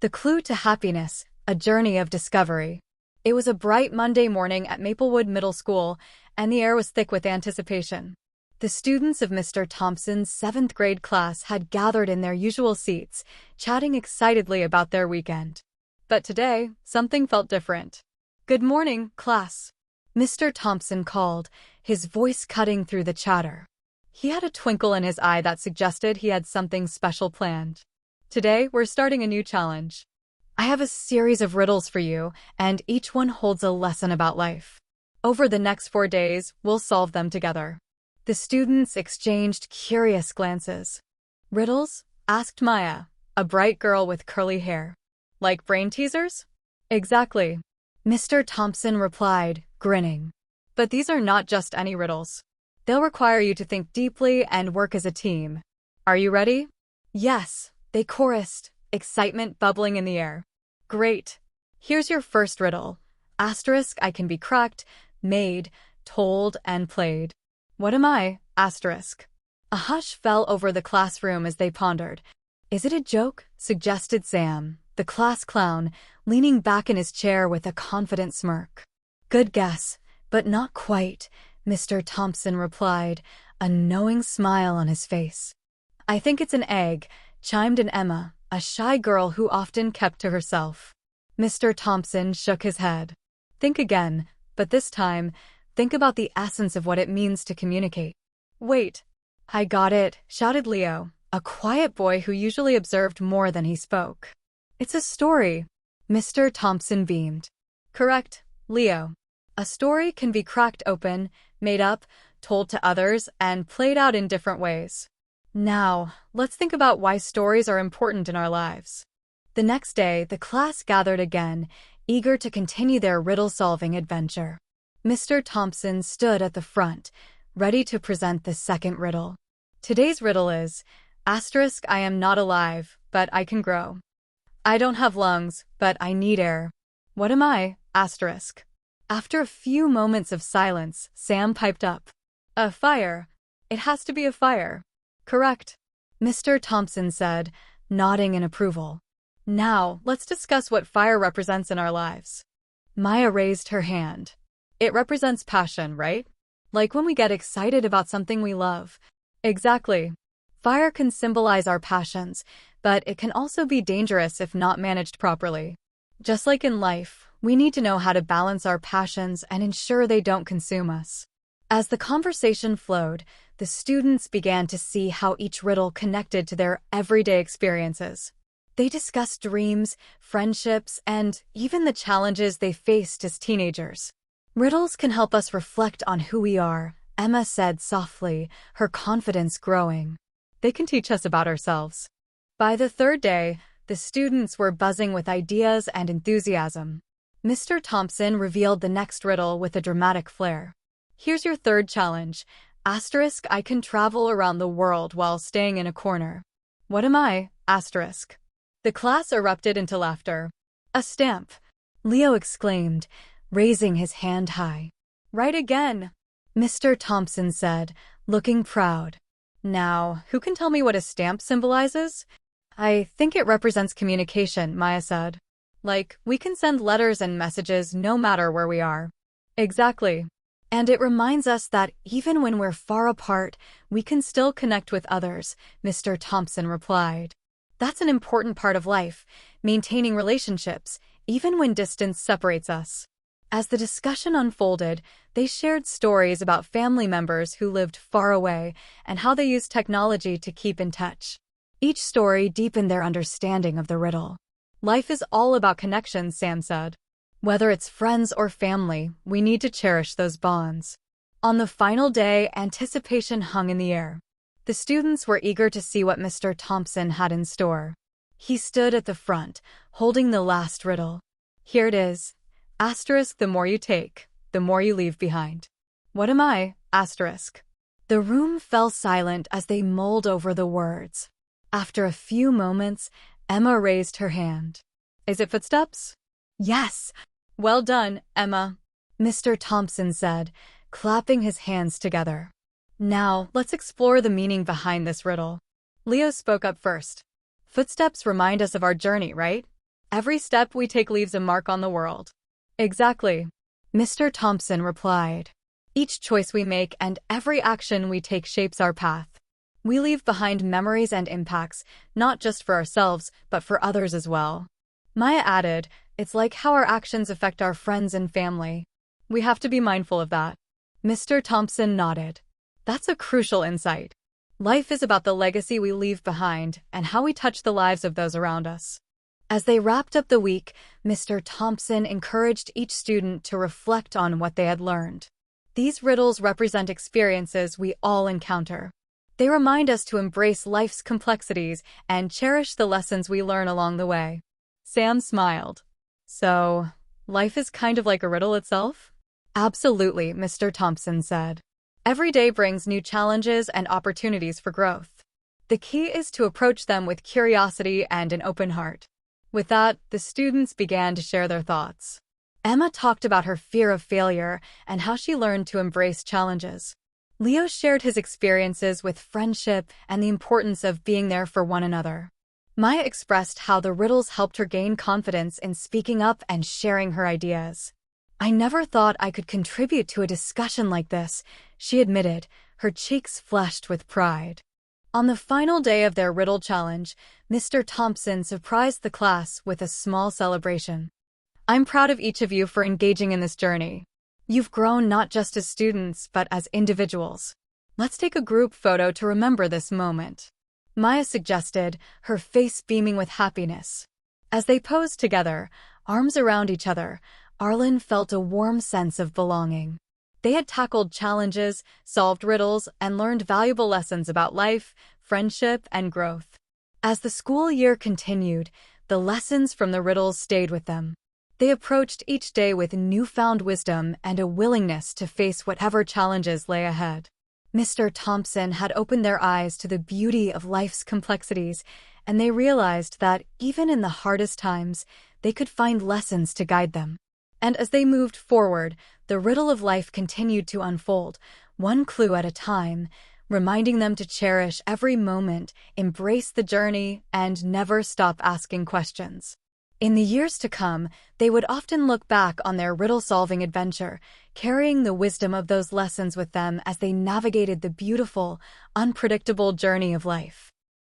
The Clue to Happiness, A Journey of Discovery. It was a bright Monday morning at Maplewood Middle School, and the air was thick with anticipation. The students of Mr. Thompson's 7th grade class had gathered in their usual seats, chatting excitedly about their weekend. But today, something felt different. "Good morning, class," Mr. Thompson called, his voice cutting through the chatter. He had a twinkle in his eye that suggested he had something special planned. "Today, we're starting a new challenge. I have a series of riddles for you, and each one holds a lesson about life. Over the next 4 days, we'll solve them together." The students exchanged curious glances. "Riddles?" asked Maya, a bright girl with curly hair. "Like brain teasers?" "Exactly," Mr. Thompson replied, grinning. "But these are not just any riddles. They'll require you to think deeply and work as a team. Are you ready?" "Yes," they chorused, excitement bubbling in the air. "Great. Here's your first riddle. Asterisk, I can be cracked, made, told, and played. What am I? Asterisk." A hush fell over the classroom as they pondered. "Is it a joke?" suggested Sam, the class clown, leaning back in his chair with a confident smirk. "Good guess, but not quite," Mr. Thompson replied, a knowing smile on his face. "I think it's an egg," chimed in Emma, a shy girl who often kept to herself. Mr. Thompson shook his head. "Think again, but this time, think about the essence of what it means to communicate." "Wait, I got it," shouted Leo, a quiet boy who usually observed more than he spoke. "It's a story." Mr. Thompson beamed. "Correct, Leo. A story can be cracked open, made up, told to others, and played out in different ways. Now, let's think about why stories are important in our lives." The next day, the class gathered again, eager to continue their riddle-solving adventure. Mr. Thompson stood at the front, ready to present the second riddle. Today's riddle is, asterisk, I am not alive, but I can grow. I don't have lungs, but I need air. What am I? Asterisk. After a few moments of silence, Sam piped up. "A fire. It has to be a fire." "Correct," Mr. Thompson said, nodding in approval. "Now, let's discuss what fire represents in our lives." Maya raised her hand. "It represents passion, right? Like when we get excited about something we love." "Exactly. Fire can symbolize our passions, but it can also be dangerous if not managed properly. Just like in life, we need to know how to balance our passions and ensure they don't consume us." As the conversation flowed, the students began to see how each riddle connected to their everyday experiences. They discussed dreams, friendships, and even the challenges they faced as teenagers. "Riddles can help us reflect on who we are," Emma said softly, her confidence growing. "They can teach us about ourselves." By the third day, the students were buzzing with ideas and enthusiasm. Mr. Thompson revealed the next riddle with a dramatic flair. "Here's your third challenge. Asterisk, I can travel around the world while staying in a corner. What am I? Asterisk." The class erupted into laughter. "A stamp," Leo exclaimed, raising his hand high. "Right again," Mr. Thompson said, looking proud. "Now, who can tell me what a stamp symbolizes?" "I think it represents communication," Maya said. "Like, we can send letters and messages no matter where we are." "Exactly. And it reminds us that even when we're far apart, we can still connect with others," Mr. Thompson replied. "That's an important part of life, maintaining relationships, even when distance separates us." As the discussion unfolded, they shared stories about family members who lived far away and how they used technology to keep in touch. Each story deepened their understanding of the riddle. "Life is all about connections," Sam said. "Whether it's friends or family, we need to cherish those bonds." On the final day, anticipation hung in the air. The students were eager to see what Mr. Thompson had in store. He stood at the front, holding the last riddle. "Here it is. Asterisk, the more you take, the more you leave behind. What am I? Asterisk." The room fell silent as they mulled over the words. After a few moments, Emma raised her hand. "Is it footsteps?" "Yes." "Well done, Emma," Mr. Thompson said, clapping his hands together. "Now, let's explore the meaning behind this riddle." Leo spoke up first. "Footsteps remind us of our journey, right? Every step we take leaves a mark on the world. Exactly, Mr. Thompson replied. Each choice we make and every action we take shapes our path. We leave behind memories and impacts, not just for ourselves, but for others as well. Maya added, it's like how our actions affect our friends and family. We have to be mindful of that. Mr. Thompson nodded. That's a crucial insight. Life is about the legacy we leave behind and how we touch the lives of those around us. As they wrapped up the week, Mr. Thompson encouraged each student to reflect on what they had learned. These riddles represent experiences we all encounter. They remind us to embrace life's complexities and cherish the lessons we learn along the way. Sam smiled. So, life is kind of like a riddle itself? Absolutely, Mr. Thompson said. Every day brings new challenges and opportunities for growth. The key is to approach them with curiosity and an open heart. With that, the students began to share their thoughts. Emma talked about her fear of failure and how she learned to embrace challenges. Leo shared his experiences with friendship and the importance of being there for one another. Maya expressed how the riddles helped her gain confidence in speaking up and sharing her ideas. I never thought I could contribute to a discussion like this, she admitted, her cheeks flushed with pride. On the final day of their riddle challenge, Mr. Thompson surprised the class with a small celebration. I'm proud of each of you for engaging in this journey. You've grown not just as students, but as individuals. Let's take a group photo to remember this moment. Maya suggested, her face beaming with happiness. As they posed together, arms around each other, Arlen felt a warm sense of belonging. They had tackled challenges, solved riddles, and learned valuable lessons about life, friendship, and growth. As the school year continued, the lessons from the riddles stayed with them. They approached each day with newfound wisdom and a willingness to face whatever challenges lay ahead. Mr. Thompson had opened their eyes to the beauty of life's complexities, and they realized that even in the hardest times, they could find lessons to guide them. And as they moved forward, the riddle of life continued to unfold, one clue at a time, reminding them to cherish every moment, embrace the journey, and never stop asking questions. In the years to come, they would often look back on their riddle-solving adventure, carrying the wisdom of those lessons with them as they navigated the beautiful, unpredictable journey of life.